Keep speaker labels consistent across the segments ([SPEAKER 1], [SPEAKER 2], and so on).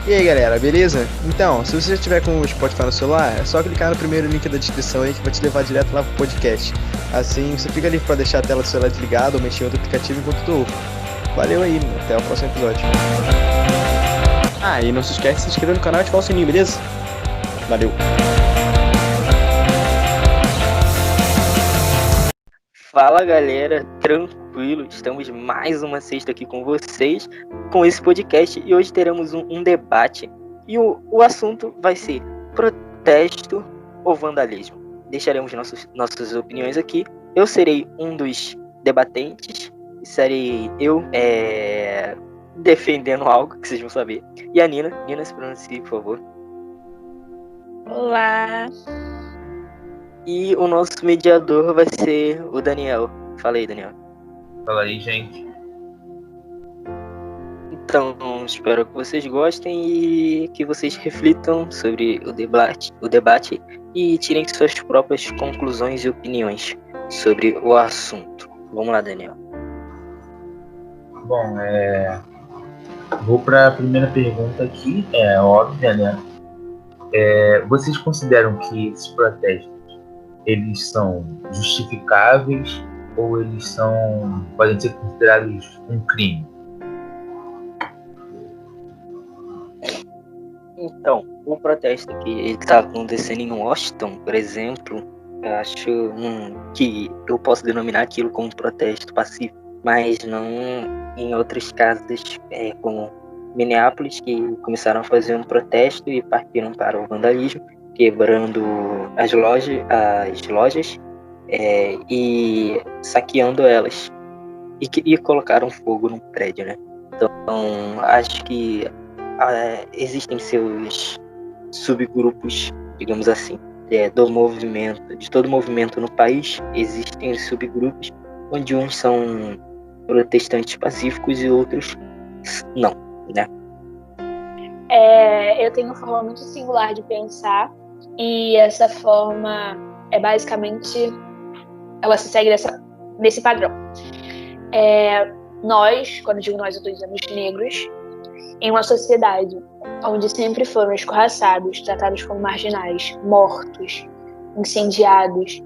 [SPEAKER 1] E aí galera, beleza? Então, se você já tiver com o Spotify no celular, é só clicar no primeiro link da descrição aí que vai te levar direto lá pro podcast. Assim, você fica livre pra deixar a tela do celular desligada ou mexer em outro aplicativo enquanto tu ouve. Valeu aí, até o próximo episódio. Ah, e não se esquece de se inscrever no canal e ativar o sininho, beleza? Valeu!
[SPEAKER 2] Fala galera, tranquilo, estamos mais uma sexta aqui com vocês, com esse podcast, e hoje teremos um debate, e o assunto vai ser protesto ou vandalismo. Deixaremos nossas opiniões aqui, eu serei um dos debatentes, e serei eu defendendo algo que vocês vão saber, e a Nina se pronuncie, por favor.
[SPEAKER 3] Olá!
[SPEAKER 2] E o nosso mediador vai ser o Daniel. Fala aí, Daniel.
[SPEAKER 4] Fala aí, gente.
[SPEAKER 2] Então, espero que vocês gostem e que vocês reflitam sobre o debate e tirem suas próprias conclusões e opiniões sobre o assunto. Vamos lá, Daniel.
[SPEAKER 4] Bom, vou para a primeira pergunta aqui, é óbvia, né? Vocês consideram que esses protestos eles são justificáveis ou eles podem ser considerados um crime?
[SPEAKER 2] Então, o protesto que está acontecendo em Washington, por exemplo, eu acho que eu posso denominar aquilo como protesto pacífico, mas não em outros casos, como Minneapolis, que começaram a fazer um protesto e partiram para o vandalismo, quebrando as lojas e saqueando elas e colocaram fogo no prédio, né? Então, acho que existem seus subgrupos, digamos assim, de todo movimento no país, existem os subgrupos, onde uns são protestantes pacíficos e outros não, né?
[SPEAKER 3] Eu tenho uma forma muito singular de pensar, e essa forma basicamente, ela se segue nesse padrão. Nós, quando eu digo nós, eu estou dizendo os negros, em uma sociedade onde sempre foram escorraçados, tratados como marginais, mortos, incendiados,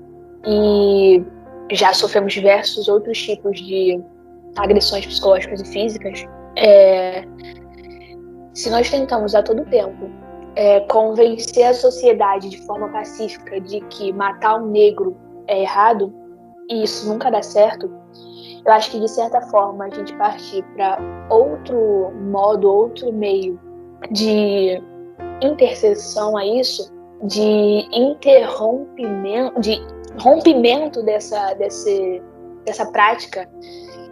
[SPEAKER 3] e já sofremos diversos outros tipos de agressões psicológicas e físicas, se nós tentamos a todo tempo convencer a sociedade de forma pacífica de que matar um negro é errado, e isso nunca dá certo, eu acho que de certa forma a gente partir para outro modo, outro meio de interseção a isso, de rompimento dessa prática,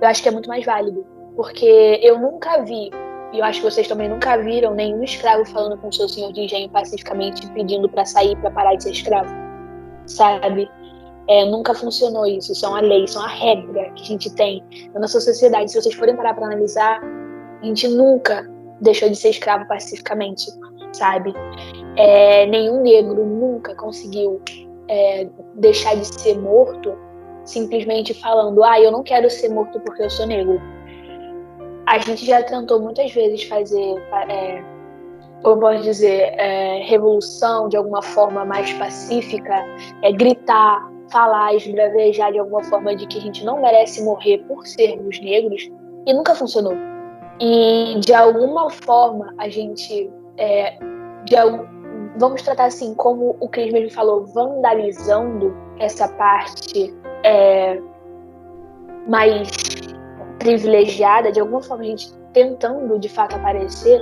[SPEAKER 3] eu acho que é muito mais válido, porque eu nunca vi, e eu acho que vocês também nunca viram, nenhum escravo falando com o seu senhor de engenho pacificamente, pedindo para sair, para parar de ser escravo, sabe? Nunca funcionou isso. Isso é uma lei, isso é uma regra que a gente tem na nossa sociedade. Se vocês forem parar para analisar, a gente nunca deixou de ser escravo pacificamente, sabe? Nenhum negro nunca conseguiu deixar de ser morto simplesmente falando: eu não quero ser morto porque eu sou negro. A gente já tentou muitas vezes fazer, como posso dizer, revolução de alguma forma mais pacífica, gritar, falar, esbravejar de alguma forma de que a gente não merece morrer por sermos negros, e nunca funcionou. E de alguma forma a gente, vamos tratar assim, como o Cris mesmo falou, vandalizando essa parte mais privilegiada, de alguma forma a gente tentando de fato aparecer,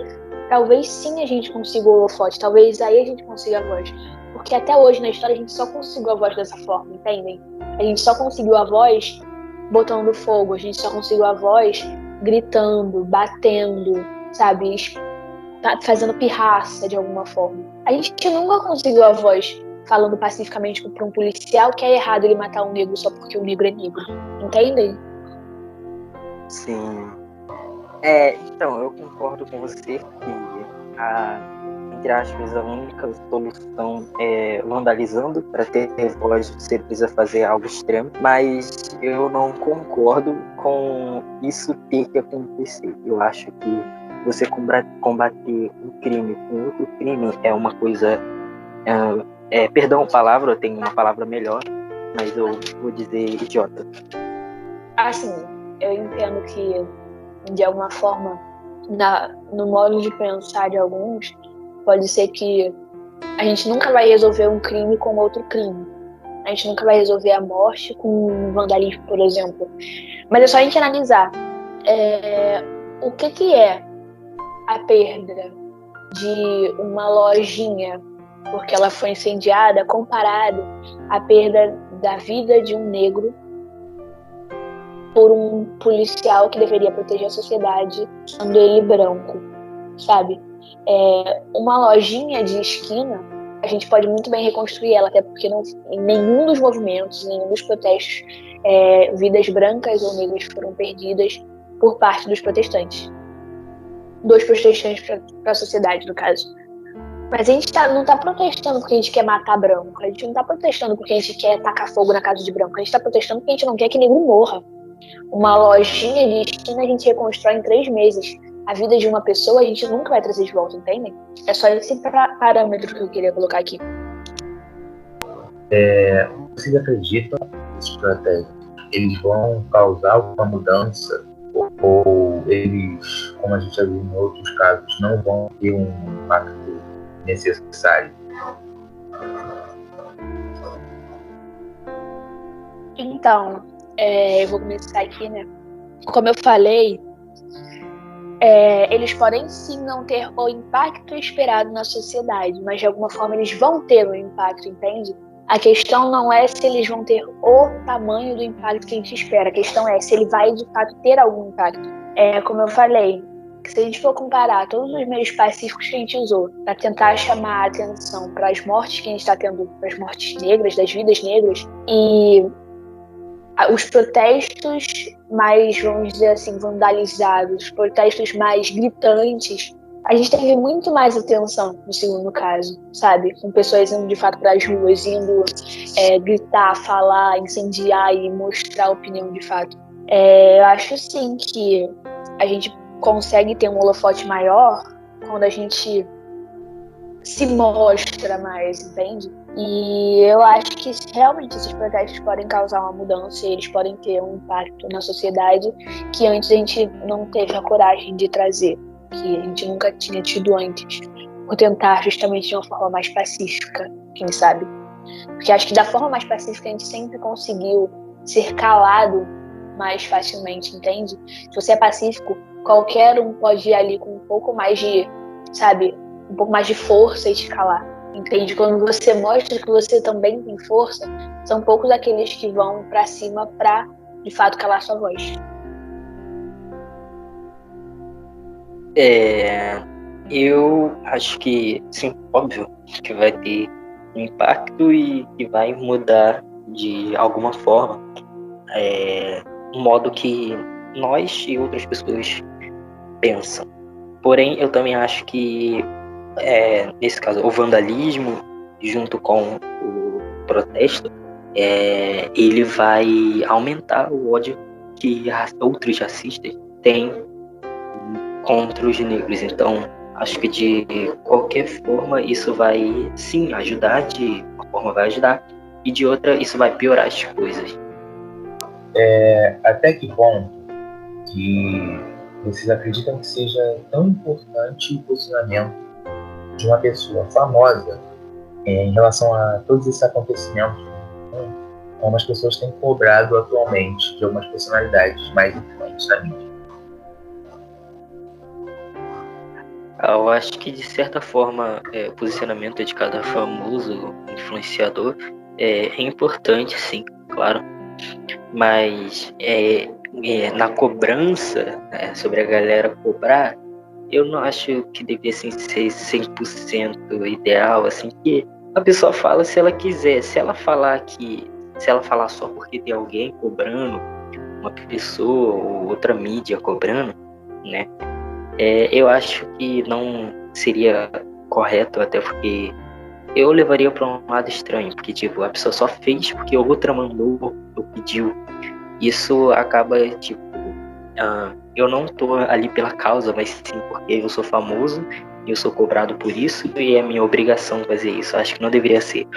[SPEAKER 3] talvez sim a gente consiga o holofote, talvez aí a gente consiga a voz. Porque até hoje na história a gente só conseguiu a voz dessa forma, entendem? A gente só conseguiu a voz botando fogo, a gente só conseguiu a voz gritando, batendo, sabe? Fazendo pirraça de alguma forma. A gente nunca conseguiu a voz falando pacificamente para um policial que é errado ele matar um negro só porque o negro é negro, entendem?
[SPEAKER 2] Sim. Então, eu concordo com você que entre aspas, a única solução é vandalizando. Para ter voz, você precisa fazer algo extremo, mas eu não concordo com isso ter que acontecer. Eu acho que você combater um crime com outro crime é uma coisa... perdão a palavra, eu tenho uma palavra melhor, mas eu vou dizer idiota.
[SPEAKER 3] Assim, eu entendo que, de alguma forma, no modo de pensar de alguns, pode ser que a gente nunca vai resolver um crime com outro crime. A gente nunca vai resolver a morte com um vandalismo, por exemplo. Mas é só a gente analisar o que é a perda de uma lojinha porque ela foi incendiada, comparado à perda da vida de um negro por um policial que deveria proteger a sociedade, sendo ele branco, sabe? Uma lojinha de esquina, a gente pode muito bem reconstruir ela, até porque em nenhum dos movimentos, nenhum dos protestos, vidas brancas ou negras foram perdidas por parte dos protestantes. Dos protestantes para a sociedade, no caso. Mas a gente não está protestando porque a gente quer matar branco. A gente não está protestando porque a gente quer tacar fogo na casa de branco. A gente está protestando porque a gente não quer que negro morra. Uma lojinha de esquina a gente reconstrói em 3 meses. A vida de uma pessoa a gente nunca vai trazer de volta, entendem? É só esse parâmetro que eu queria colocar aqui.
[SPEAKER 4] Vocês acreditam que esses protestos eles vão causar alguma mudança? Ou eles, como a gente já viu em outros casos, não vão ter um impacto necessário?
[SPEAKER 3] Então, eu vou começar aqui, né? Como eu falei, eles podem sim não ter o impacto esperado na sociedade, mas de alguma forma eles vão ter um impacto, entende? A questão não é se eles vão ter o tamanho do impacto que a gente espera, a questão é se ele vai de fato ter algum impacto. Como eu falei, se a gente for comparar todos os meios pacíficos que a gente usou para tentar chamar a atenção para as mortes que a gente está tendo, para as mortes negras, das vidas negras, e os protestos mais, vamos dizer assim, vandalizados, os protestos mais gritantes, a gente teve muito mais atenção no segundo caso, sabe? Com pessoas indo de fato para as ruas, indo gritar, falar, incendiar e mostrar a opinião de fato. Eu acho sim que a gente consegue ter um holofote maior quando a gente se mostra mais, entende? E eu acho que realmente esses protestos podem causar uma mudança e eles podem ter um impacto na sociedade que antes a gente não teve a coragem de trazer, que a gente nunca tinha tido antes, por tentar justamente de uma forma mais pacífica, quem sabe? Porque acho que da forma mais pacífica a gente sempre conseguiu ser calado mais facilmente, entende? Se você é pacífico, qualquer um pode ir ali com um pouco mais de, sabe, um pouco mais de força e te calar, entende? Quando você mostra que você também tem força, são poucos aqueles que vão pra cima pra, de fato, calar sua voz.
[SPEAKER 2] Eu acho que, sim, óbvio, que vai ter um impacto e que vai mudar de alguma forma o modo que nós e outras pessoas pensam. Porém, eu também acho que, nesse caso, o vandalismo, junto com o protesto, ele vai aumentar o ódio que outros racistas têm contra os negros. Então, acho que de qualquer forma isso vai sim ajudar, de uma forma vai ajudar, e de outra isso vai piorar as coisas.
[SPEAKER 4] Até que ponto que vocês acreditam que seja tão importante o posicionamento de uma pessoa famosa em relação a todos esses acontecimentos, como as pessoas têm cobrado atualmente de algumas personalidades mais influentes na mídia?
[SPEAKER 2] Eu acho que, de certa forma, o posicionamento de cada famoso influenciador é importante, sim, claro. Mas na cobrança, sobre a galera cobrar, eu não acho que devia ser 100% ideal, assim, que a pessoa fala se ela quiser. Se ela falar só porque tem alguém cobrando, uma pessoa ou outra mídia cobrando, né? Eu acho que não seria correto, até porque eu levaria para um lado estranho, porque tipo, a pessoa só fez porque outra mandou ou pediu. Isso acaba tipo eu não tô ali pela causa, mas sim porque eu sou famoso e eu sou cobrado por isso e é minha obrigação fazer isso. Eu acho que não deveria ser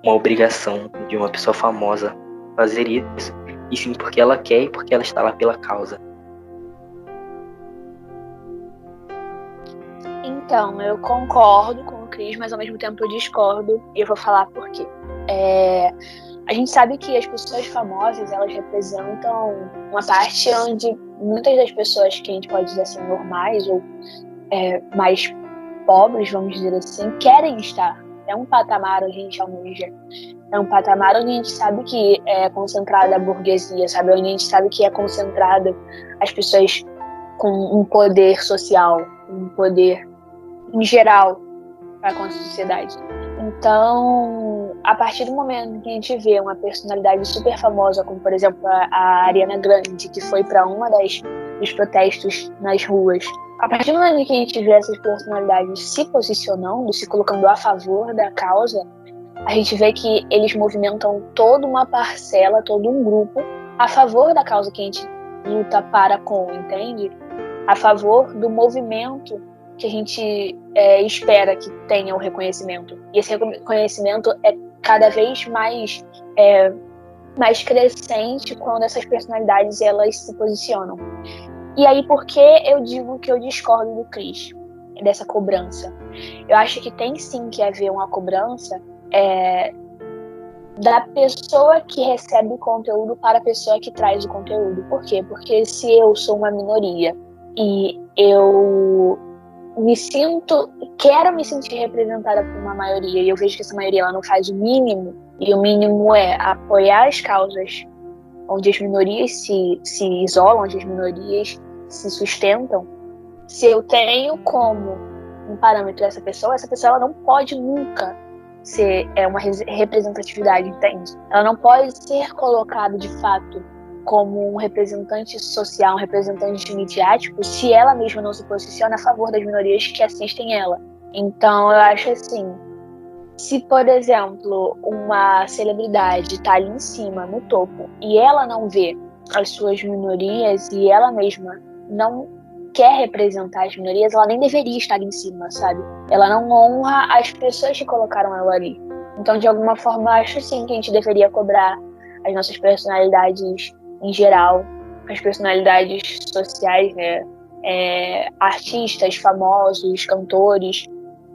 [SPEAKER 2] uma obrigação de uma pessoa famosa fazer isso, e sim porque ela quer e porque ela está lá pela causa.
[SPEAKER 3] Então, eu concordo com o Cris, mas ao mesmo tempo eu discordo, e eu vou falar por quê. A gente sabe que as pessoas famosas, elas representam uma parte onde muitas das pessoas que a gente pode dizer assim, normais ou mais pobres, vamos dizer assim, querem estar. É um patamar onde a gente almeja. É um patamar onde a gente sabe que é concentrada a burguesia, sabe? Onde a gente sabe que é concentrada as pessoas com um poder social, um poder em geral para com a sociedade. Então, a partir do momento que a gente vê uma personalidade super famosa, como por exemplo a Ariana Grande, que foi para uma dos protestos nas ruas, a partir do momento que a gente vê essas personalidades se posicionando, se colocando a favor da causa, a gente vê que eles movimentam toda uma parcela, todo um grupo a favor da causa que a gente luta entende? A favor do movimento que a gente espera que tenha o reconhecimento. E esse reconhecimento é cada vez mais crescente quando essas personalidades elas se posicionam. E aí, por que eu digo que eu discordo do Cris, dessa cobrança? Eu acho que tem sim que haver uma cobrança da pessoa que recebe o conteúdo para a pessoa que traz o conteúdo. Por quê? Porque se eu sou uma minoria e eu quero me sentir representada por uma maioria, e eu vejo que essa maioria ela não faz o mínimo, e o mínimo é apoiar as causas onde as minorias se isolam, onde as minorias se sustentam. Se eu tenho como um parâmetro essa pessoa ela não pode nunca ser uma representatividade, entende? Ela não pode ser colocada de fato como um representante social, um representante midiático, se ela mesma não se posiciona a favor das minorias que assistem ela. Então, eu acho assim, se, por exemplo, uma celebridade está ali em cima, no topo, e ela não vê as suas minorias e ela mesma não quer representar as minorias, ela nem deveria estar ali em cima, sabe? Ela não honra as pessoas que colocaram ela ali. Então, de alguma forma, eu acho sim que a gente deveria cobrar as nossas personalidades em geral, as personalidades sociais, né? Artistas famosos, cantores,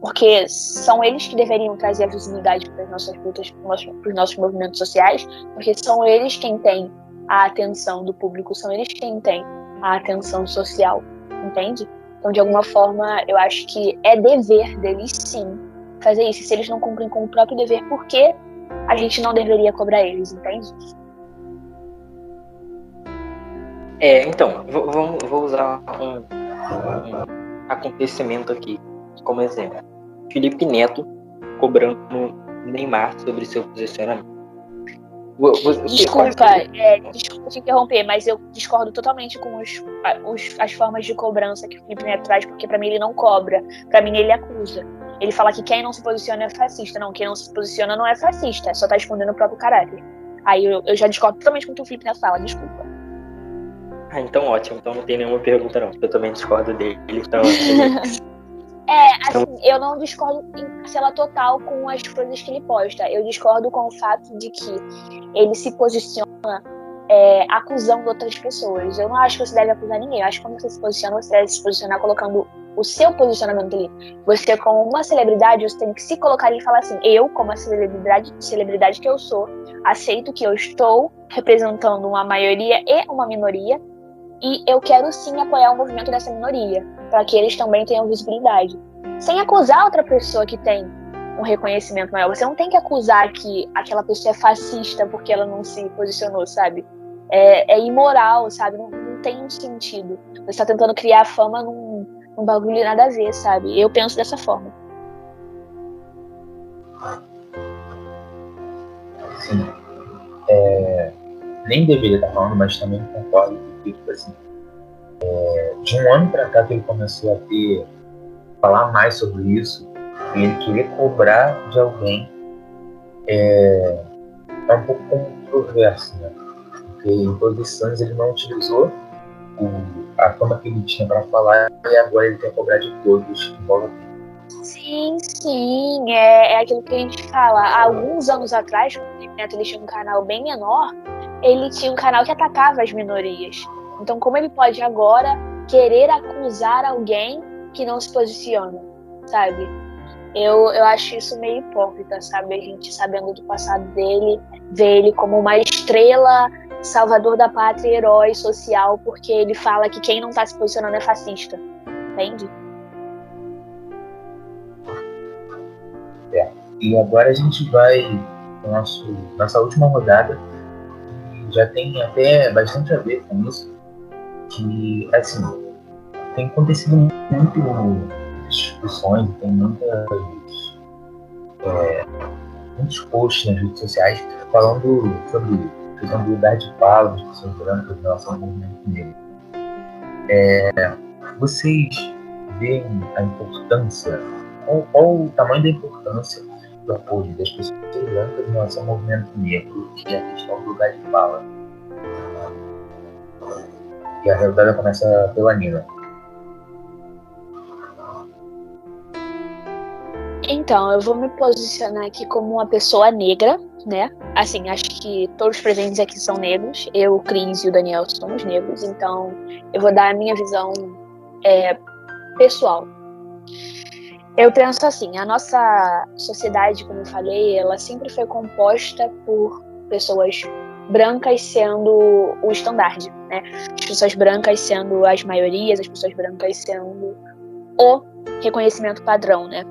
[SPEAKER 3] porque são eles que deveriam trazer a visibilidade para as nossas lutas, para os nossos movimentos sociais, porque são eles quem têm a atenção do público, são eles quem têm a atenção social, entende? Então, de alguma forma, eu acho que é dever deles, sim, fazer isso. E se eles não cumprem com o próprio dever, por que a gente não deveria cobrar eles, entende?
[SPEAKER 2] Então, vou usar um acontecimento aqui como exemplo. Felipe Neto cobrando Neymar sobre seu posicionamento.
[SPEAKER 3] Desculpa te interromper, mas eu discordo totalmente com as formas de cobrança que o Felipe Neto traz, porque pra mim ele não cobra, pra mim ele acusa. Ele fala que quem não se posiciona é fascista. Não, quem não se posiciona não é fascista, só tá escondendo o próprio caráter. Aí eu já discordo totalmente com o que o Felipe Neto fala, desculpa.
[SPEAKER 2] Então ótimo, então não tem nenhuma pergunta não, porque eu também discordo dele, então...
[SPEAKER 3] Assim, eu não discordo em parcela total com as coisas que ele posta. Eu discordo com o fato de que ele se posiciona acusando outras pessoas. Eu não acho que você deve acusar ninguém. Eu acho que quando você se posiciona, você deve se posicionar colocando o seu posicionamento ali. Você, como uma celebridade, você tem que se colocar ali e falar assim: eu, como a celebridade que eu sou, aceito que eu estou representando uma maioria e uma minoria, e eu quero sim apoiar o movimento dessa minoria, para que eles também tenham visibilidade. Sem acusar outra pessoa que tem um reconhecimento maior. Você não tem que acusar que aquela pessoa é fascista porque ela não se posicionou, sabe? É imoral, sabe? Não tem um sentido. Você está tentando criar fama num bagulho nada a ver, sabe? Eu penso dessa forma.
[SPEAKER 4] Sim. Nem deveria estar falando, mas também concordo que, tipo assim, de um ano pra cá que ele começou a falar mais sobre isso, e ele querer cobrar de alguém, é um pouco controverso, né? Porque em todos esses anos ele não utilizou a fama que ele tinha para falar e agora ele quer cobrar de todos em volta dele.
[SPEAKER 3] Sim, é aquilo que a gente fala. Há alguns anos atrás, quando o Felipe Neto ele tinha um canal bem menor, ele tinha um canal que atacava as minorias. Então, como ele pode agora querer acusar alguém que não se posiciona, sabe? Eu acho isso meio hipócrita, sabe? A gente, sabendo do passado dele, vê ele como uma estrela, salvador da pátria, herói social, porque ele fala que quem não tá se posicionando é fascista. Entende?
[SPEAKER 4] E agora a gente vai para nossa última rodada, que já tem até bastante a ver com isso, que, assim, tem acontecido muito discussões, tem muitos posts nas redes sociais falando sobre a questão do lugar de fala das pessoas brancas em relação ao movimento negro. Vocês veem a importância, qual o tamanho da importância do apoio das pessoas brancas em relação ao movimento negro e a questão do lugar de fala? E a rodada começa pela Nina.
[SPEAKER 3] Então, eu vou me posicionar aqui como uma pessoa negra, né? Assim, acho que todos os presentes aqui são negros. Eu, o Cris e o Daniel somos negros, então eu vou dar a minha visão pessoal. Eu penso assim, a nossa sociedade, como eu falei, ela sempre foi composta por pessoas brancas sendo o estandarte, né? As pessoas brancas sendo as maiorias, as pessoas brancas sendo o reconhecimento padrão, né?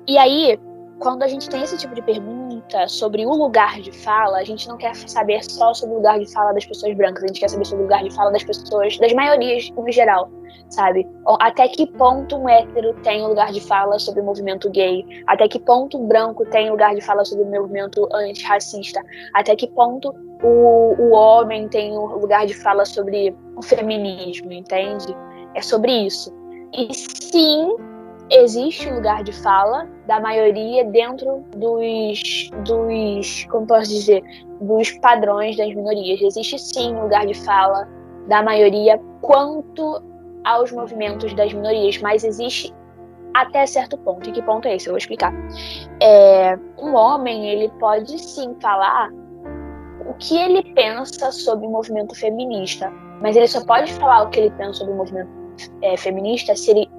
[SPEAKER 3] E aí, quando a gente tem esse tipo de pergunta sobre o lugar de fala, a gente não quer saber só sobre o lugar de fala das pessoas brancas, a gente quer saber sobre o lugar de fala das pessoas, das maiorias no geral, sabe? Até que ponto um hétero tem lugar de fala sobre o movimento gay, até que ponto um branco tem lugar de fala sobre o movimento antirracista, até que ponto o homem tem lugar de fala sobre o feminismo, entende? É sobre isso. E sim, existe lugar de fala da maioria dentro como posso dizer, dos padrões das minorias. Existe sim lugar de fala da maioria quanto aos movimentos das minorias, mas existe até certo ponto. E que ponto é esse? Eu vou explicar. Um homem, ele pode sim falar o que ele pensa sobre o movimento feminista, mas ele só pode falar o que ele pensa sobre o movimento feminista se ele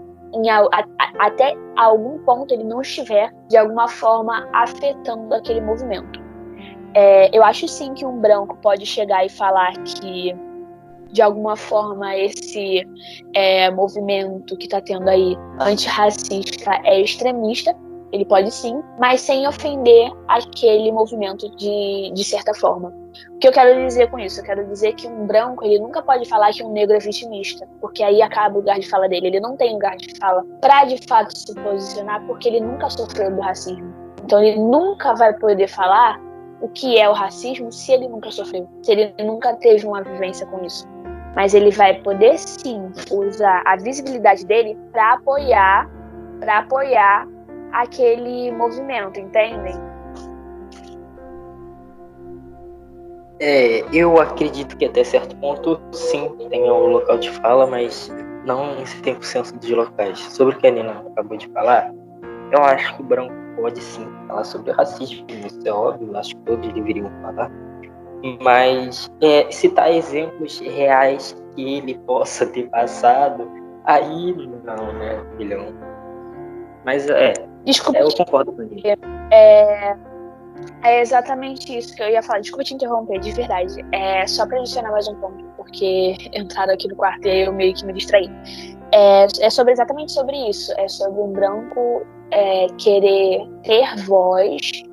[SPEAKER 3] até algum ponto ele não estiver de alguma forma afetando aquele movimento. Eu acho sim que um branco pode chegar e falar que de alguma forma esse movimento que está tendo aí antirracista é extremista, ele pode sim, mas sem ofender aquele movimento de certa forma. O que eu quero dizer com isso? Eu quero dizer que um branco, ele nunca pode falar que um negro é vitimista, porque aí acaba o lugar de fala dele. Ele não tem lugar de fala para de fato se posicionar, porque ele nunca sofreu do racismo. Então ele nunca vai poder falar o que é o racismo se ele nunca sofreu, se ele nunca teve uma vivência com isso. Mas ele vai poder sim usar a visibilidade dele para apoiar aquele movimento, entendem?
[SPEAKER 2] Eu acredito que até certo ponto, sim, tem um local de fala, mas não em 100% dos locais. Sobre o que a Nina acabou de falar, eu acho que o branco pode sim falar sobre racismo, isso é óbvio, acho que todos deveriam falar. Mas citar exemplos reais que ele possa ter passado, aí não, né, filhão? Mas
[SPEAKER 3] Desculpa,
[SPEAKER 2] eu concordo com ele.
[SPEAKER 3] É exatamente isso que eu ia falar. Desculpa te interromper, de verdade. Só pra adicionar mais um ponto, porque entraram aqui no quarto e aí eu meio que me distraí. Exatamente sobre isso. É sobre um branco querer ter voz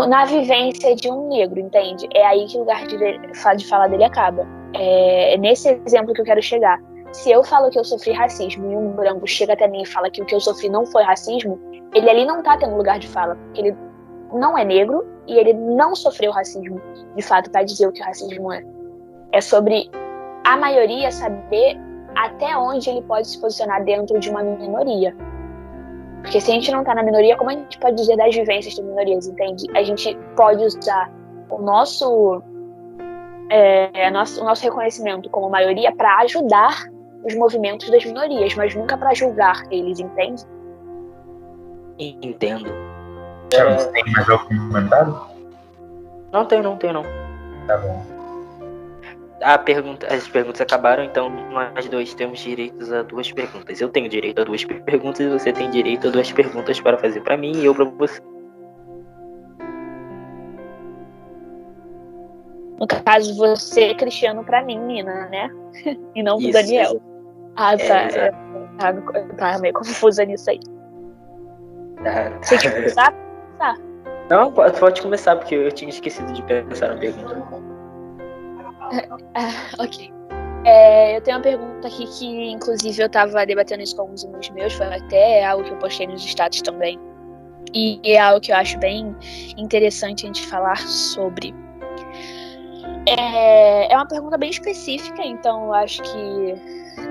[SPEAKER 3] na vivência de um negro, entende? É aí que o lugar de fala dele acaba. É nesse exemplo que eu quero chegar. Se eu falo que eu sofri racismo e um branco chega até mim e fala que o que eu sofri não foi racismo, ele ali não tá tendo lugar de fala, porque ele não é negro e ele não sofreu racismo, de fato, para dizer o que o racismo é. É sobre a maioria saber até onde ele pode se posicionar dentro de uma minoria. Porque se a gente não tá na minoria, como a gente pode dizer das vivências das minorias, entende? A gente pode usar o nosso o nosso reconhecimento como maioria para ajudar os movimentos das minorias, mas nunca para julgar eles, entende?
[SPEAKER 2] Entendo.
[SPEAKER 4] Você tem mais algum comentário?
[SPEAKER 2] Não tenho.
[SPEAKER 4] Tá bom.
[SPEAKER 2] As perguntas acabaram, então nós dois temos direitos a 2 perguntas. Eu tenho direito a 2 perguntas e você tem direito a 2 perguntas para fazer para mim e eu para você.
[SPEAKER 3] No caso, você, Cristiano, para mim, Nina, né? E não pro
[SPEAKER 2] Isso,
[SPEAKER 3] Daniel.
[SPEAKER 2] exato.
[SPEAKER 3] Ah, tá.
[SPEAKER 2] Exato.
[SPEAKER 3] Tá meio confusa nisso aí. Você quer começar? Tá.
[SPEAKER 2] Não, pode começar, porque eu tinha esquecido de pensar na pergunta.
[SPEAKER 3] Ok. Eu tenho uma pergunta aqui que, inclusive, eu tava debatendo isso com alguns amigos meus, foi até algo que eu postei nos status também. E é algo que eu acho bem interessante a gente falar sobre. É uma pergunta bem específica, então eu acho que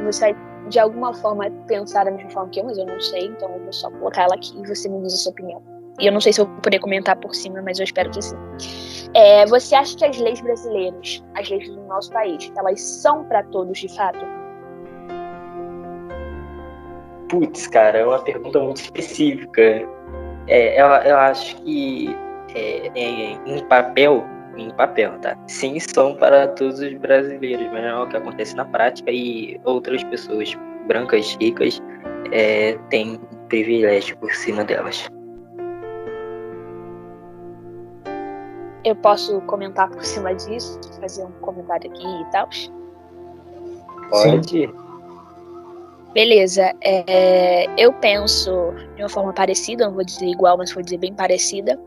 [SPEAKER 3] você vai, de alguma forma, pensar da mesma forma que eu, mas eu não sei, então eu vou só colocar ela aqui e você me diz a sua opinião. E eu não sei se eu vou poder comentar por cima, mas eu espero que sim. Você acha que as leis brasileiras, as leis do nosso país, elas são para todos de fato?
[SPEAKER 2] Putz, cara, é uma pergunta muito específica. Eu acho que em papel, tá? Sim, são para todos os brasileiros, mas não é o que acontece na prática e outras pessoas brancas, ricas, têm privilégio por cima delas.
[SPEAKER 3] Eu posso comentar por cima disso, fazer um comentário aqui e tal?
[SPEAKER 2] Pode?
[SPEAKER 4] Sim.
[SPEAKER 3] Beleza. Eu penso de uma forma parecida, não vou dizer igual, mas vou dizer bem parecida.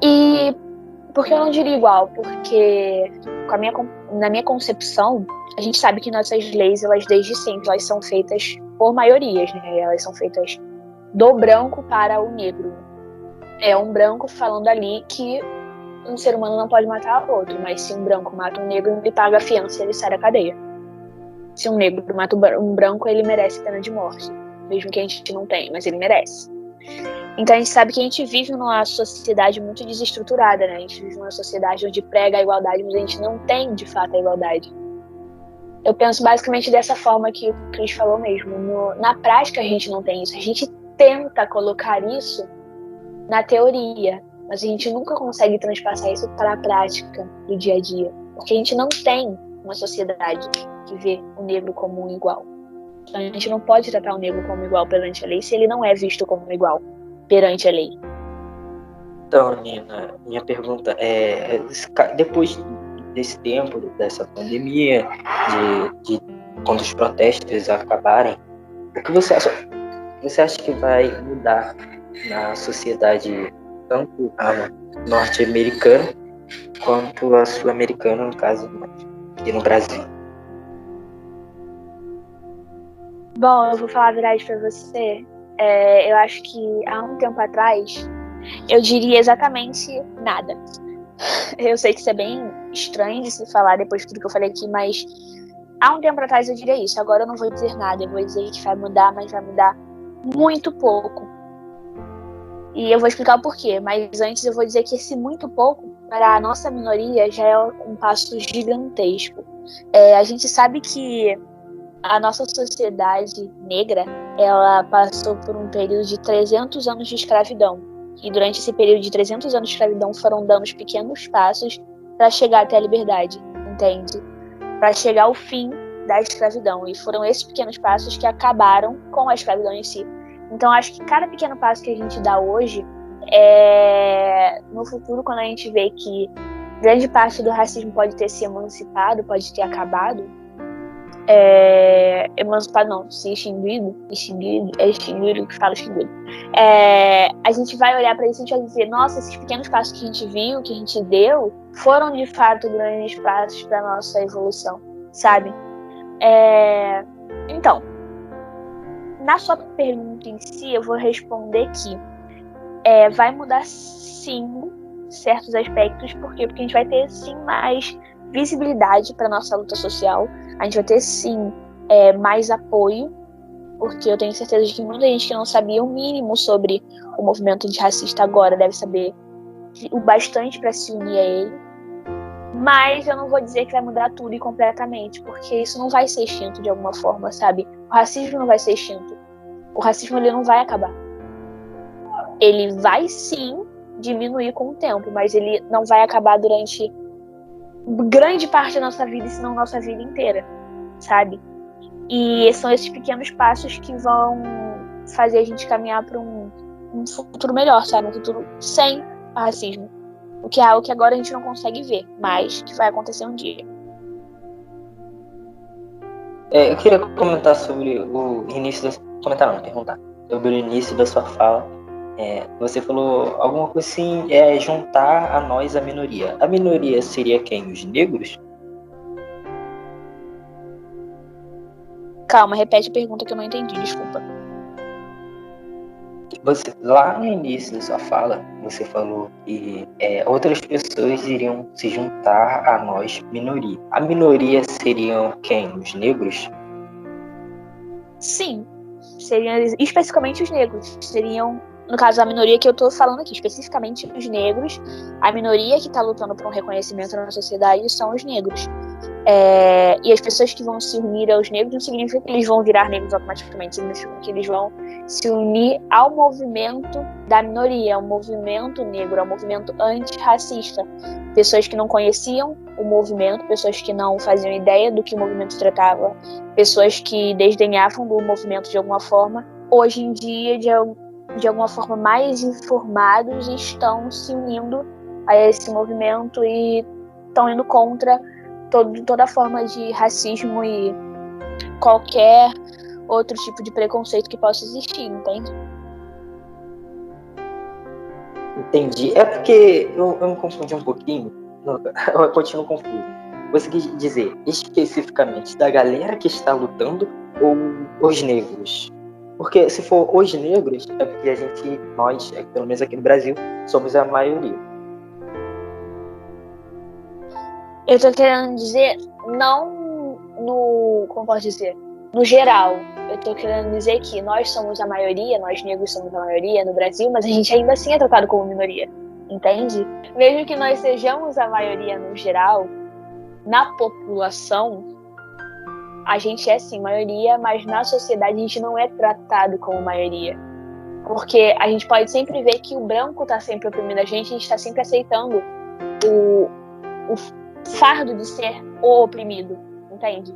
[SPEAKER 3] E por que eu não diria igual? Porque na minha concepção, a gente sabe que nossas leis, elas desde sempre, elas são feitas por maiorias, né? Elas são feitas do branco para o negro. É um branco falando ali que um ser humano não pode matar o outro, mas se um branco mata um negro, ele paga a fiança e ele sai da cadeia. Se um negro mata um branco, ele merece pena de morte, mesmo que a gente não tenha, mas ele merece. Então a gente sabe que a gente vive numa sociedade muito desestruturada, né? A gente vive numa sociedade onde prega a igualdade, mas a gente não tem de fato a igualdade. Eu penso basicamente dessa forma que o Cris falou mesmo. Na prática a gente não tem isso. A gente tenta colocar isso na teoria, mas a gente nunca consegue transpassar isso para a prática do dia a dia, porque a gente não tem uma sociedade que vê o negro como um igual. Então a gente não pode tratar o negro como igual perante a lei se ele não é visto como igual perante a lei.
[SPEAKER 2] Então, Nina, minha pergunta é, depois desse tempo, dessa pandemia, de quando os protestos acabarem, o que você acha? Você acha que vai mudar na sociedade, tanto a norte-americana quanto a sul-americana, no caso, aqui no Brasil?
[SPEAKER 3] Bom, eu vou falar a verdade pra você. Eu acho que há um tempo atrás, eu diria exatamente nada. Eu sei que isso é bem estranho de se falar depois de tudo que eu falei aqui, mas há um tempo atrás eu diria isso. Agora eu não vou dizer nada. Eu vou dizer que vai mudar, mas vai mudar muito pouco. E eu vou explicar o porquê, mas antes eu vou dizer que esse muito pouco, para a nossa minoria, já é um passo gigantesco. A gente sabe que a nossa sociedade negra, ela passou por um período de 300 anos de escravidão. E durante esse período de 300 anos de escravidão foram dando pequenos passos para chegar até a liberdade, entende? Para chegar ao fim da escravidão. E foram esses pequenos passos que acabaram com a escravidão em si. Então, acho que cada pequeno passo que a gente dá hoje, no futuro, quando a gente vê que grande parte do racismo pode ter se emancipado, pode ter acabado, emancipado não, se extinguido, que fala extinguido. A gente vai olhar para isso e a gente vai dizer, nossa, esses pequenos passos que a gente viu, que a gente deu, foram de fato grandes passos para nossa evolução, sabe? Então, na sua pergunta em si, eu vou responder que vai mudar sim certos aspectos. Por quê? Porque a gente vai ter sim mais visibilidade para nossa luta social, a gente vai ter sim mais apoio, porque eu tenho certeza de que muita gente que não sabia o mínimo sobre o movimento antirracista agora deve saber o bastante para se unir a ele. Mas eu não vou dizer que vai mudar tudo e completamente, porque isso não vai ser extinto de alguma forma, sabe? O racismo não vai ser extinto. O racismo, ele não vai acabar. Ele vai, sim, diminuir com o tempo, mas ele não vai acabar durante grande parte da nossa vida, se não nossa vida inteira, sabe? E são esses pequenos passos que vão fazer a gente caminhar para um futuro melhor, sabe? Um futuro sem racismo. O que é algo que agora a gente não consegue ver, mas que vai acontecer um dia.
[SPEAKER 2] Eu queria comentar sobre o início da... Comentar não, perguntar. Sobre o início da sua fala. Você falou alguma coisa assim, juntar a nós a minoria. A minoria seria quem? Os negros?
[SPEAKER 3] Calma, repete a pergunta que eu não entendi, desculpa.
[SPEAKER 2] Lá no início da sua fala, você falou que outras pessoas iriam se juntar a nós, minoria. A minoria seriam quem? Os negros?
[SPEAKER 3] Sim, seriam especificamente os negros. Seriam, no caso, a minoria que eu tô falando aqui, especificamente os negros. A minoria que tá lutando por um reconhecimento na sociedade são os negros. E as pessoas que vão se unir aos negros não significa que eles vão virar negros automaticamente, significa que eles vão se unir ao movimento da minoria, ao movimento negro, ao movimento antirracista. Pessoas que não conheciam o movimento, pessoas que não faziam ideia do que o movimento tratava, pessoas que desdenhavam do movimento de alguma forma, hoje em dia, de alguma forma mais informados, estão se unindo a esse movimento e estão indo contra toda forma de racismo e qualquer outro tipo de preconceito que possa existir, entende?
[SPEAKER 2] Entendi. É porque eu me confundi um pouquinho. Eu continuo confuso. Você quis dizer especificamente da galera que está lutando ou os negros? Porque se for os negros, é porque nós, pelo menos aqui no Brasil, somos a maioria.
[SPEAKER 3] Eu tô querendo dizer, não como posso dizer? No geral, eu tô querendo dizer que nós somos a maioria, nós negros somos a maioria no Brasil, mas a gente ainda assim é tratado como minoria, entende? Mesmo que nós sejamos a maioria no geral, na população, a gente é sim maioria, mas na sociedade a gente não é tratado como maioria. Porque a gente pode sempre ver que o branco tá sempre oprimindo a gente tá sempre aceitando o fardo de ser o oprimido, entende?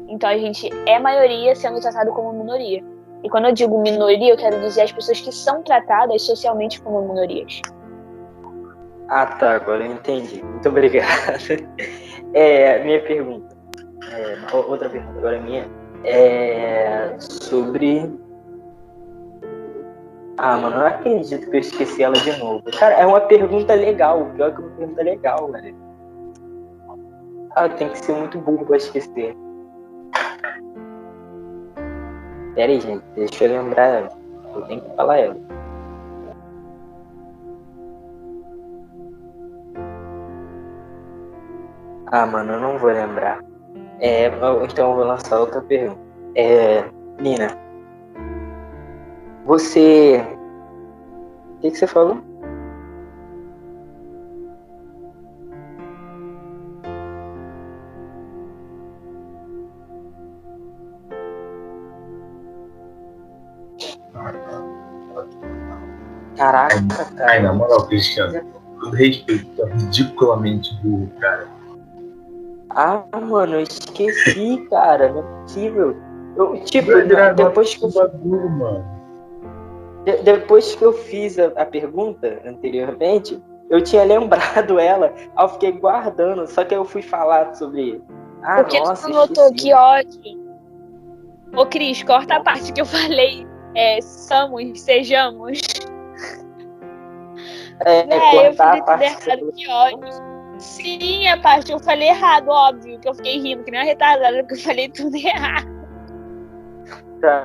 [SPEAKER 3] Então a gente é maioria sendo tratado como minoria. E quando eu digo minoria, eu quero dizer as pessoas que são tratadas socialmente como minorias.
[SPEAKER 2] Ah, tá, agora eu entendi. Muito obrigado. Minha pergunta, outra pergunta agora minha, sobre... Ah, mano, eu não acredito que eu esqueci ela de novo. Cara, é uma pergunta legal, pior que uma pergunta legal, velho. Tem que ser muito burro pra esquecer. Pera aí, gente, deixa eu lembrar ela. Eu tenho que falar ela. Mano, eu não vou lembrar. Então eu vou lançar outra pergunta. Nina, você... O que você falou? Caraca, cara.
[SPEAKER 4] Ai, na moral, Cristiano, todo respeito, é ridiculamente burro, cara.
[SPEAKER 2] Mano, eu esqueci, cara. Não é possível. Depois que eu fiz a pergunta anteriormente, eu tinha lembrado ela, aí eu fiquei guardando, só que eu fui falar sobre...
[SPEAKER 3] Por que tu não notou? Que ódio. Ô, Cris, corta a parte que eu falei. Sejamos.
[SPEAKER 2] Cortar a parte...
[SPEAKER 3] errado, que ódio. Sim, a parte eu falei errado, óbvio, que eu fiquei rindo, que nem uma retardada, porque eu falei tudo errado.
[SPEAKER 2] Tá,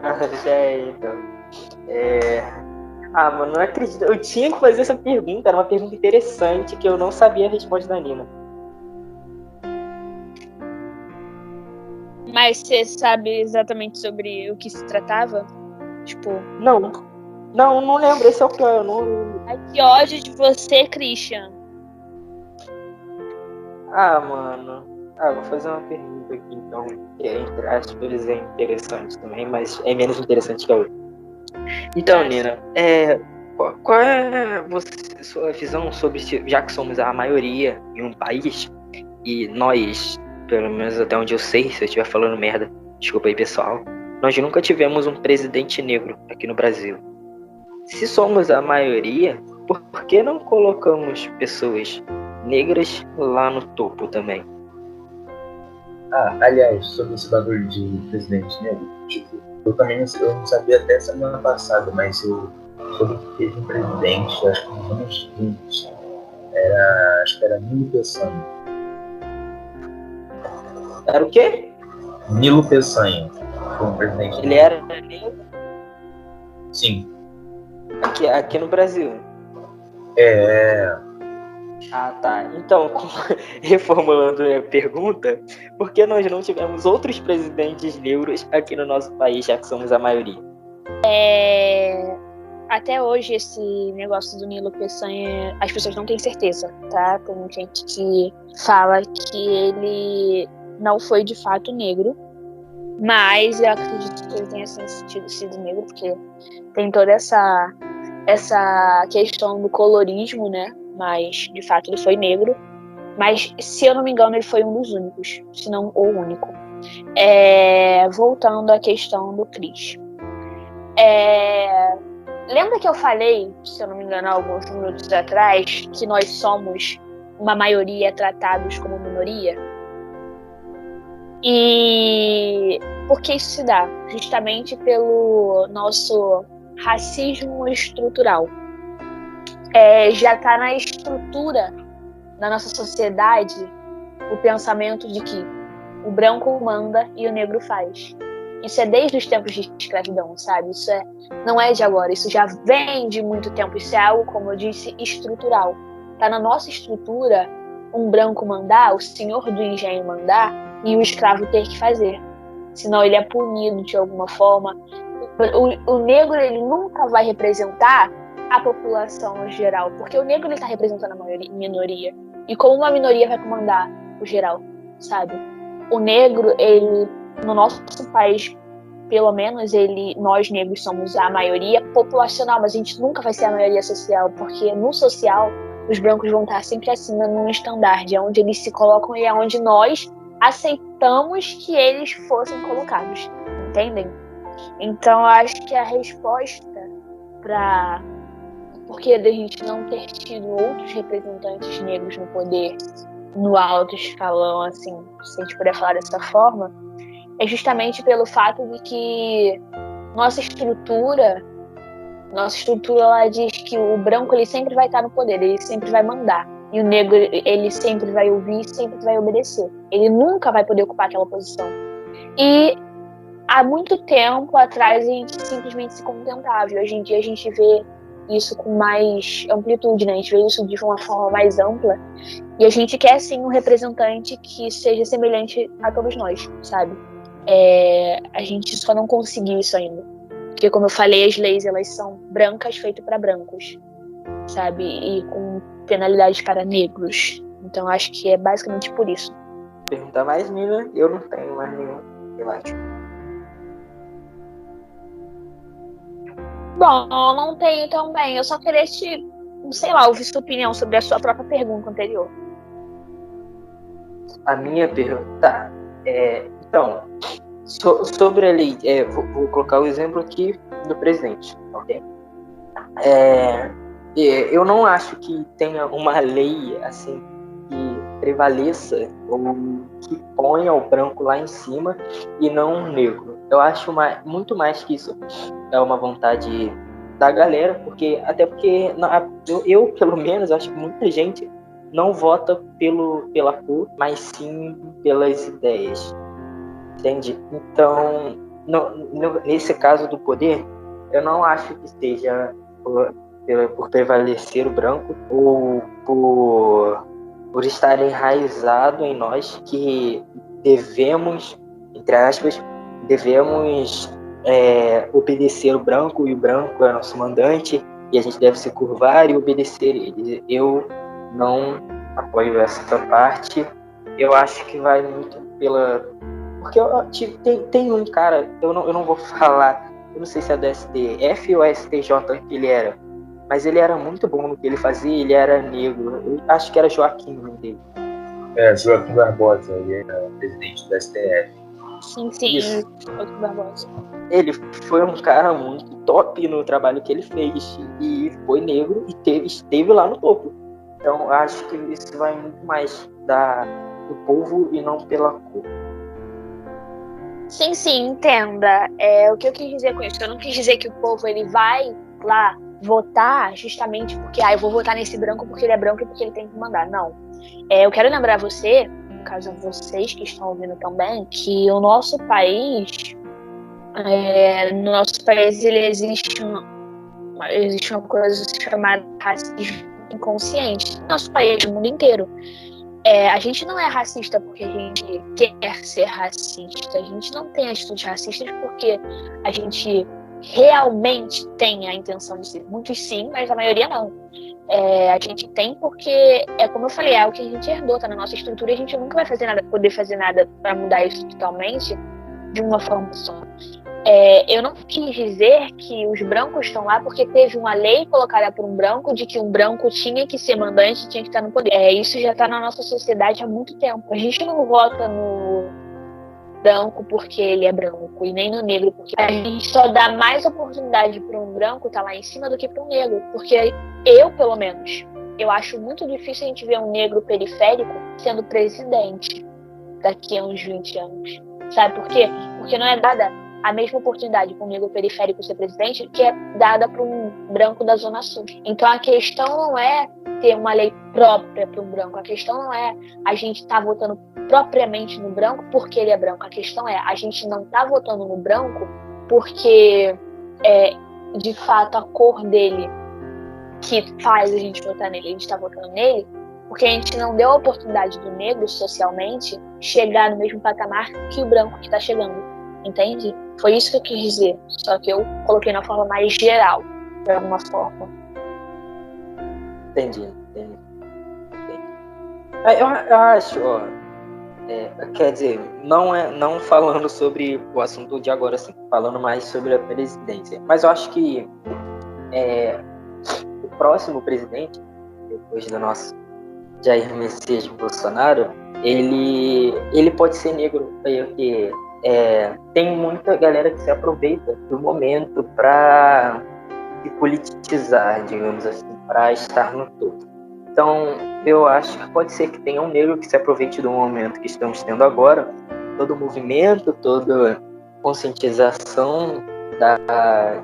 [SPEAKER 2] então. Mano, não acredito. Eu tinha que fazer essa pergunta, era uma pergunta interessante que eu não sabia a resposta da Nina.
[SPEAKER 3] Mas você sabe exatamente sobre o que se tratava? Tipo...
[SPEAKER 2] Não lembro, esse é o pior, eu não lembro.
[SPEAKER 3] Ai, que ódio de você, Christian.
[SPEAKER 2] Mano. Vou fazer uma pergunta aqui, então, que entre aspas é interessante também, mas é menos interessante que a outra. Então, Nina, qual é sua visão sobre, já que somos a maioria em um país, e nós, pelo menos até onde eu sei, se eu estiver falando merda, desculpa aí, pessoal, nós nunca tivemos um presidente negro aqui no Brasil. Se somos a maioria, por que não colocamos pessoas negras lá no topo também?
[SPEAKER 4] Aliás, sobre esse bagulho de presidente negro, tipo, eu não sabia até semana passada, mas eu soube que teve um presidente, acho que nos anos 20, acho que era Nilo Peçanha.
[SPEAKER 2] Era o quê?
[SPEAKER 4] Nilo Peçanha foi um presidente
[SPEAKER 2] Ele
[SPEAKER 4] negro.
[SPEAKER 2] era negro?
[SPEAKER 4] Sim.
[SPEAKER 2] Aqui no Brasil. Tá. Então, reformulando a pergunta, por que nós não tivemos outros presidentes negros aqui no nosso país, já que somos a maioria?
[SPEAKER 3] Até hoje, esse negócio do Nilo Peçanha, as pessoas não têm certeza, tá? Tem gente que fala que ele não foi de fato negro, mas eu acredito que ele tenha sido negro, porque tem toda essa questão do colorismo, né? Mas, de fato, ele foi negro. Mas, se eu não me engano, ele foi um dos únicos, se não o único. Voltando à questão do Cris. Lembra que eu falei, se eu não me engano, alguns minutos atrás, que nós somos uma maioria tratados como minoria? E por que isso se dá? Justamente pelo nosso racismo estrutural. Já está na estrutura da nossa sociedade o pensamento de que o branco manda e o negro faz. Isso é desde os tempos de escravidão, sabe? Isso não é de agora, isso já vem de muito tempo. Isso é algo, como eu disse, estrutural. Está na nossa estrutura um branco mandar, o senhor do engenho mandar e o escravo ter que fazer. Senão ele é punido de alguma forma. O negro, ele nunca vai representar a população no geral, porque o negro está representando a minoria. E como uma minoria vai comandar o geral, sabe? O negro, ele, no nosso país, pelo menos, nós negros somos a maioria populacional, mas a gente nunca vai ser a maioria social, porque no social, os brancos vão estar sempre acima num estandarte, é onde eles se colocam e é onde nós aceitamos que eles fossem colocados, entendem? Então, eu acho que a resposta para porque a gente não ter tido outros representantes negros no poder, no alto escalão, assim, se a gente puder falar dessa forma, é justamente pelo fato de que nossa estrutura ela diz que o branco, ele sempre vai estar no poder, ele sempre vai mandar. E o negro, ele sempre vai ouvir, sempre vai obedecer. Ele nunca vai poder ocupar aquela posição. E há muito tempo atrás a gente simplesmente se contentava. E hoje em dia a gente vê isso com mais amplitude, né? A gente vê isso de uma forma mais ampla. E a gente quer, sim, um representante que seja semelhante a todos nós, sabe? A gente só não conseguiu isso ainda. Porque, como eu falei, as leis, elas são brancas, feitas para brancos, sabe? E com penalidades para negros. Então, acho que é basicamente por isso.
[SPEAKER 2] Pergunta mais, Nina? Eu não tenho mais nenhum, eu acho.
[SPEAKER 3] Bom, eu não tenho também. Eu só queria ouvir sua opinião sobre a sua própria pergunta anterior.
[SPEAKER 2] A minha pergunta então, sobre a lei, vou colocar o exemplo aqui do presidente, ok? Eu não acho que tenha uma lei assim que prevaleça ou que ponha o branco lá em cima e não o negro. Eu acho muito mais que isso é uma vontade da galera, até porque eu pelo menos acho que muita gente não vota pela cor, mas sim pelas ideias, entende? Então, nesse caso do poder, eu não acho que seja por prevalecer o branco ou por estar enraizado em nós que devemos, entre aspas, obedecer o branco, e o branco é nosso mandante e a gente deve se curvar e obedecer ele. Eu não apoio essa parte eu acho que vai muito pela... Porque tem um cara, eu não vou falar, eu não sei se é do STF ou STJ que ele era, mas ele era muito bom no que ele fazia, ele era negro, eu acho que era Joaquim o nome dele.
[SPEAKER 4] Joaquim Barbosa, ele é presidente do STF.
[SPEAKER 3] Sim,
[SPEAKER 2] Isso.
[SPEAKER 3] Joaquim Barbosa.
[SPEAKER 2] Ele foi um cara muito top no trabalho que ele fez, e foi negro e esteve lá no topo. Então, eu acho que isso vai muito mais do povo e não pela cor.
[SPEAKER 3] Sim, entenda. O que eu quis dizer com isso? Eu não quis dizer que o povo ele vai lá votar justamente porque eu vou votar nesse branco porque ele é branco e porque ele tem que mandar. Não. Eu quero lembrar você, no caso vocês que estão ouvindo também, que o nosso país, no nosso país ele existe uma coisa chamada racismo inconsciente. No nosso país, no mundo inteiro. A gente não é racista porque a gente quer ser racista. A gente não tem atitudes racistas porque a gente realmente tem a intenção de ser. Muitos sim, mas a maioria não. A gente tem porque, como eu falei, é o que a gente herdou, tá na nossa estrutura e a gente nunca vai poder fazer nada para mudar isso totalmente de uma forma só. Eu não quis dizer que os brancos estão lá porque teve uma lei colocada por um branco de que um branco tinha que ser mandante, tinha que estar no poder. Isso já está na nossa sociedade há muito tempo. A gente não vota no branco porque ele é branco e nem no negro porque a gente só dá mais oportunidade para um branco estar lá em cima do que para um negro. Porque eu, pelo menos, eu acho muito difícil a gente ver um negro periférico sendo presidente daqui a uns 20 anos. Sabe por quê? Porque não é dada a mesma oportunidade para um negro periférico ser presidente que é dada para um branco da Zona Sul. Então a questão não é ter uma lei própria para um branco, a questão não é a gente estar votando propriamente no branco porque ele é branco, a questão é a gente não estar votando no branco porque de fato a cor dele que faz a gente votar nele, a gente está votando nele porque a gente não deu a oportunidade do negro socialmente chegar no mesmo patamar que o branco que está chegando. Entende? Foi isso que eu quis dizer. Só que eu coloquei na forma mais geral, de alguma forma.
[SPEAKER 2] Entendi. Eu acho, quer dizer, não falando sobre o assunto de agora, assim, falando mais sobre a presidência. Mas eu acho que o próximo presidente, depois do nosso Jair Messias Bolsonaro, ele pode ser negro, porque tem muita galera que se aproveita do momento para se politizar, digamos assim, para estar no topo. Então, eu acho que pode ser que tenha um negro que se aproveite do momento que estamos tendo agora, todo o movimento, toda a conscientização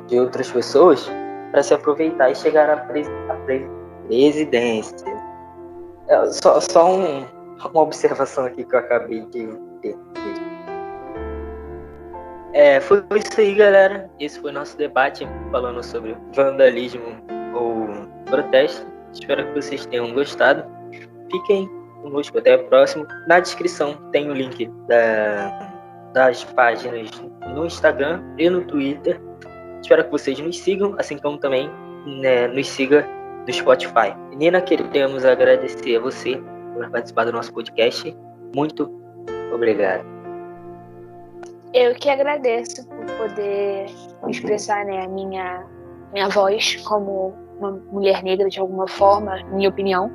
[SPEAKER 2] de outras pessoas, para se aproveitar e chegar à presidência. Só uma observação aqui que eu acabei de ter. Foi isso aí, galera. Esse foi o nosso debate falando sobre vandalismo ou protesto. Espero que vocês tenham gostado. Fiquem conosco até o próximo. Na descrição tem o link das páginas no Instagram e no Twitter. Espero que vocês nos sigam, assim como também nos siga no Spotify. Nina, queremos agradecer a você por participar do nosso podcast. Muito obrigado.
[SPEAKER 3] Eu que agradeço por poder expressar a minha voz como uma mulher negra de alguma forma, minha opinião.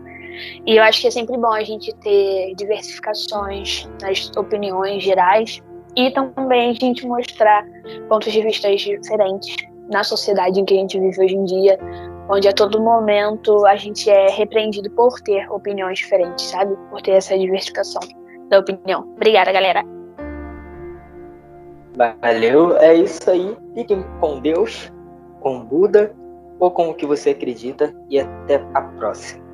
[SPEAKER 3] E eu acho que é sempre bom a gente ter diversificações nas opiniões gerais e também a gente mostrar pontos de vista diferentes na sociedade em que a gente vive hoje em dia, onde a todo momento a gente é repreendido por ter opiniões diferentes, sabe? Por ter essa diversificação da opinião. Obrigada, galera.
[SPEAKER 2] Valeu, é isso aí. Fiquem com Deus, com Buda ou com o que você acredita e até a próxima.